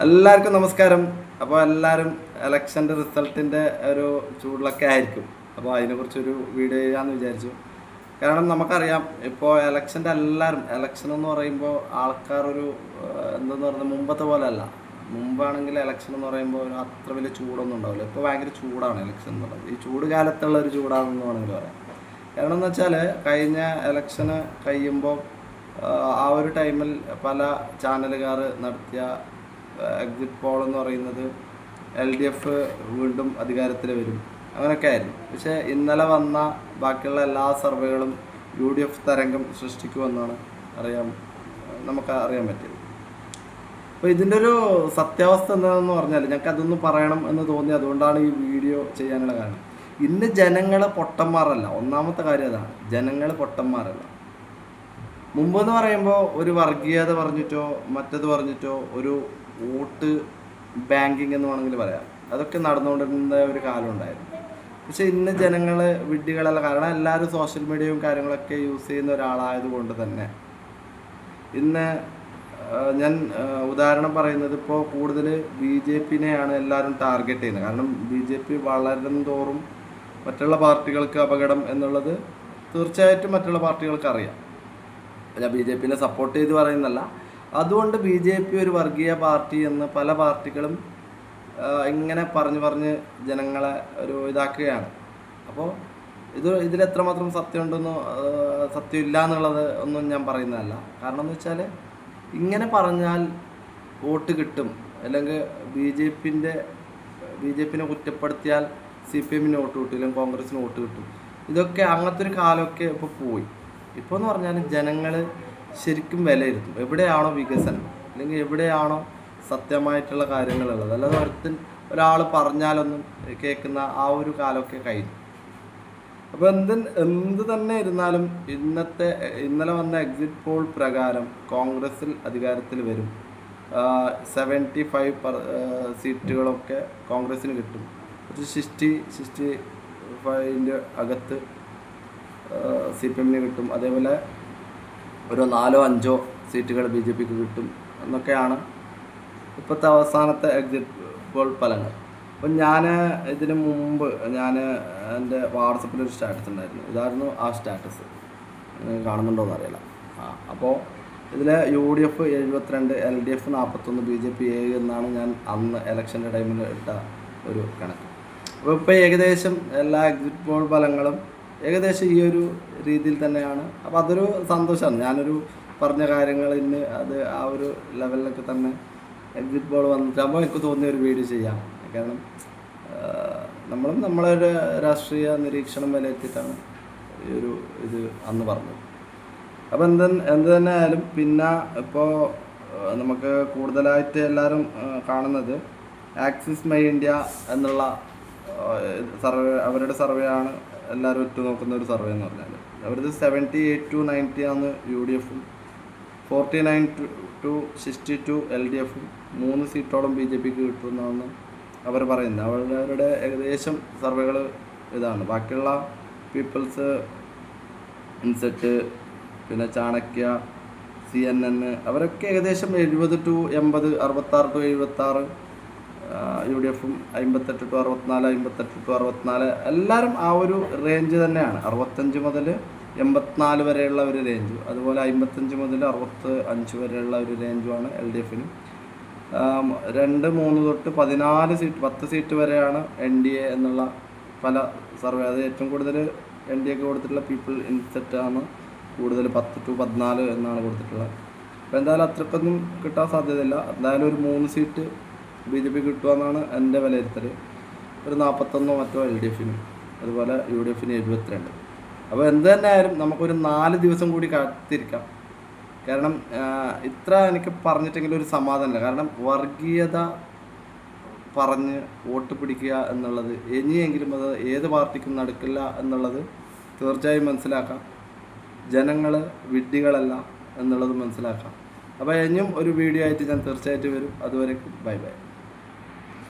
എല്ലാവർക്കും നമസ്കാരം. അപ്പോൾ എല്ലാവരും ഇലക്ഷൻ്റെ റിസൾട്ടിൻ്റെ ഒരു ചൂടിലൊക്കെ ആയിരിക്കും. അപ്പോൾ അതിനെക്കുറിച്ചൊരു വീഡിയോ ചെയ്യാമെന്ന് വിചാരിച്ചു. കാരണം നമുക്കറിയാം, ഇപ്പോൾ ഇലക്ഷൻ എന്ന് പറയുമ്പോൾ ആൾക്കാരൊരു എന്തെന്ന് പറയുന്നത് മുമ്പത്തെ പോലെ അല്ല. മുമ്പാണെങ്കിൽ ഇലക്ഷൻ എന്ന് പറയുമ്പോൾ ഒരു അത്ര വലിയ ചൂടൊന്നും ഉണ്ടാവില്ല. ഇപ്പോൾ ഭയങ്കര ചൂടാണ് ഇലക്ഷൻ എന്ന് പറയുന്നത്. ഈ ചൂട് കാലത്തുള്ള ഒരു ചൂടാണെന്ന് വേണമെങ്കിൽ പറയാം. കാരണം എന്ന് വെച്ചാൽ കഴിഞ്ഞ ഇലക്ഷന് കഴിയുമ്പോൾ ആ ഒരു ടൈമിൽ പല ചാനലുകാർ നടത്തിയ എക്സിറ്റ് പോൾ എന്ന് പറയുന്നത് LDF വീണ്ടും അധികാരത്തിൽ വരും അങ്ങനെയൊക്കെ ആയിരുന്നു. പക്ഷേ ഇന്നലെ വന്ന ബാക്കിയുള്ള എല്ലാ സർവേകളും UDF തരംഗം സൃഷ്ടിക്കുമെന്നാണ് നമുക്ക് അറിയാൻ പറ്റിയത്. അപ്പോൾ ഇതിൻ്റെ ഒരു സത്യാവസ്ഥ എന്താണെന്ന് പറഞ്ഞാൽ ഞങ്ങൾക്ക് അതൊന്ന് പറയണം എന്ന് തോന്നി. അതുകൊണ്ടാണ് ഈ വീഡിയോ ചെയ്യാനുള്ള കാരണം. ഇന്ന് ജനങ്ങൾ പൊട്ടന്മാരല്ല. ഒന്നാമത്തെ കാര്യം അതാണ്, ജനങ്ങൾ പൊട്ടന്മാരല്ല. മുമ്പെന്ന് പറയുമ്പോൾ ഒരു വർഗീയത പറഞ്ഞിട്ടോ മറ്റത് പറഞ്ഞിട്ടോ ഒരു വോട്ട് ബാങ്കിങ് എന്ന് വേണമെങ്കിൽ പറയാം, അതൊക്കെ നടന്നുകൊണ്ടിരുന്ന ഒരു കാലം ഉണ്ടായിരുന്നു. പക്ഷെ ഇന്ന് ജനങ്ങൾ വിഡ്ഢികളല്ല. കാരണം എല്ലാവരും സോഷ്യൽ മീഡിയയും കാര്യങ്ങളൊക്കെ യൂസ് ചെയ്യുന്ന ഒരാളായതുകൊണ്ട് തന്നെ ഇന്ന് ഞാൻ ഉദാഹരണം പറയുന്നത്, ഇപ്പോൾ കൂടുതൽ BJPനെയാണ് എല്ലാവരും ടാർഗറ്റ് ചെയ്യുന്നത്. കാരണം BJP വളരും തോറും മറ്റുള്ള പാർട്ടികൾക്ക് അപകടം എന്നുള്ളത് തീർച്ചയായിട്ടും മറ്റുള്ള പാർട്ടികൾക്ക് അറിയാം. ഞാൻ BJPനെ സപ്പോർട്ട് ചെയ്ത് പറയുന്നല്ല. അതുകൊണ്ട് BJP ഒരു വർഗീയ പാർട്ടി എന്ന് പല പാർട്ടികളും ഇങ്ങനെ പറഞ്ഞ് ജനങ്ങളെ ഒരു ഇതാക്കുകയാണ്. അപ്പോൾ ഇതിലെത്രമാത്രം സത്യമുണ്ടെന്നോ സത്യമില്ല എന്നുള്ളത് ഒന്നും ഞാൻ പറയുന്നതല്ല. കാരണം എന്ന് വെച്ചാൽ ഇങ്ങനെ പറഞ്ഞാൽ വോട്ട് കിട്ടും, അല്ലെങ്കിൽ BJPനെ കുറ്റപ്പെടുത്തിയാൽ CPMന് വോട്ട് കിട്ടും, അല്ലെങ്കിൽ കോൺഗ്രസിന് വോട്ട് കിട്ടും. ഇതൊക്കെ അങ്ങനത്തെ ഒരു കാലമൊക്കെ ഇപ്പോൾ പോയി. ഇപ്പോൾ എന്ന് പറഞ്ഞാൽ ജനങ്ങൾ ശരിക്കും വിലയിരുത്തും എവിടെയാണോ വികസനം, അല്ലെങ്കിൽ എവിടെയാണോ സത്യമായിട്ടുള്ള കാര്യങ്ങളുള്ളത്. അല്ലാതെ ഒരാൾ പറഞ്ഞാലൊന്നും കേൾക്കുന്ന ആ ഒരു കാലമൊക്കെ കഴിഞ്ഞു. അപ്പോൾ എന്ത് തന്നെ ഇരുന്നാലും ഇന്നലെ വന്ന എക്സിറ്റ് പോൾ പ്രകാരം കോൺഗ്രസിൽ അധികാരത്തിൽ വരും. 75 സീറ്റുകളൊക്കെ കോൺഗ്രസിന് കിട്ടും. ഒരു 65-65ൻ്റെ അകത്ത് CPMന് കിട്ടും. അതേപോലെ ഒരു 4-5 സീറ്റുകൾ BJPക്ക് കിട്ടും എന്നൊക്കെയാണ് ഇപ്പോഴത്തെ അവസാനത്തെ എക്സിറ്റ് പോൾ ഫലങ്ങൾ. അപ്പം ഞാൻ ഇതിന് മുമ്പ് എൻ്റെ വാട്സപ്പിലൊരു സ്റ്റാറ്റസ് ഉണ്ടായിരുന്നു. ഇതായിരുന്നു ആ സ്റ്റാറ്റസ്. കാണുന്നുണ്ടോയെന്ന് അറിയില്ല. അപ്പോൾ ഇതിൽ UDF 72, LDF 41, BJP 7 എന്നാണ് ഞാൻ അന്ന് ഇലക്ഷൻ്റെ ടൈമിൽ ഇട്ട ഒരു കണക്ക്. അപ്പോൾ ഇപ്പോൾ ഏകദേശം എല്ലാ എക്സിറ്റ് പോൾ ഫലങ്ങളും ഏകദേശം ഈ ഒരു രീതിയിൽ തന്നെയാണ്. അപ്പോൾ അതൊരു സന്തോഷമാണ്. ഞാനൊരു പറഞ്ഞ കാര്യങ്ങൾ ഇന്ന് അത് ആ ഒരു ലെവലിലൊക്കെ തന്നെ എക്സിറ്റ് പോൾ വന്നിട്ടാകുമ്പോൾ എനിക്ക് തോന്നിയ ഒരു വീഡിയോ ചെയ്യാം. കാരണം നമ്മളൊരു രാഷ്ട്രീയ നിരീക്ഷണം വിലയിരുത്തിയിട്ടാണ് ഈ ഒരു ഇത് അന്ന് പറഞ്ഞത്. അപ്പോൾ എന്ത് തന്നെ ആയാലും പിന്നെ ഇപ്പോൾ നമുക്ക് കൂടുതലായിട്ട് എല്ലാവരും കാണുന്നത് ആക്സിസ് മൈ ഇന്ത്യ എന്നുള്ള അവരുടെ സർവേ ആണ് എല്ലാവരും ഉറ്റുനോക്കുന്ന ഒരു സർവേ എന്ന് പറഞ്ഞാൽ. അവരത് 78-90 ആണ് UDFും, 49-62 LDFും, 3 സീറ്റോളം BJPക്ക് കിട്ടുമെന്നാണ് അവർ പറയുന്നത്. അവരുടെ ഏകദേശം സർവേകൾ ഇതാണ്. ബാക്കിയുള്ള പീപ്പിൾസ് ഇൻസെറ്റ്, പിന്നെ ചാണക്യ, CNN, അവരൊക്കെ ഏകദേശം 70-80, 66-76, UDFും 58-64, 58-64, എല്ലാവരും ആ ഒരു റേഞ്ച് തന്നെയാണ്. 65 മുതൽ 84 വരെയുള്ള ഒരു റേഞ്ച്, അതുപോലെ 55 മുതൽ 65 വരെയുള്ള ഒരു റേഞ്ചുമാണ് LDFനും. 2-3 തൊട്ട് 14 സീറ്റ് 10 സീറ്റ് വരെയാണ് NDA എന്നുള്ള പല സർവേ. അത് ഏറ്റവും കൂടുതൽ NDAക്ക് കൊടുത്തിട്ടുള്ള പീപ്പിൾ ഇൻസെറ്റാണ് കൂടുതൽ, 10-14 എന്നാണ് കൊടുത്തിട്ടുള്ളത്. അപ്പോൾ എന്തായാലും അത്രക്കൊന്നും കിട്ടാൻ സാധ്യതയില്ല. എന്തായാലും ഒരു 3 സീറ്റ് BJP കിട്ടുമെന്നാണ് എൻ്റെ വിലയിരുത്തൽ. ഒരു 41 മറ്റോ LDFനും, അതുപോലെ UDFന് 72. അപ്പോൾ എന്ത് തന്നെ ആയാലും നമുക്കൊരു 4 ദിവസം കൂടി കാത്തിരിക്കാം. കാരണം ഇത്ര എനിക്ക് പറഞ്ഞിട്ടെങ്കിലും ഒരു സമാധാനമില്ല. കാരണം വർഗീയത പറഞ്ഞ് വോട്ട് പിടിക്കുക എന്നുള്ളത് ഇനിയെങ്കിലും അത് ഏത് പാർട്ടിക്കും നടക്കില്ല എന്നുള്ളത് തീർച്ചയായും മനസ്സിലാക്കാം. ജനങ്ങൾ വിഡ്ഢികളല്ല എന്നുള്ളത് മനസ്സിലാക്കാം. അപ്പോൾ ഇനിയും ഒരു വീഡിയോ ആയിട്ട് ഞാൻ തീർച്ചയായിട്ടും വരും. അതുവരെ ബൈ.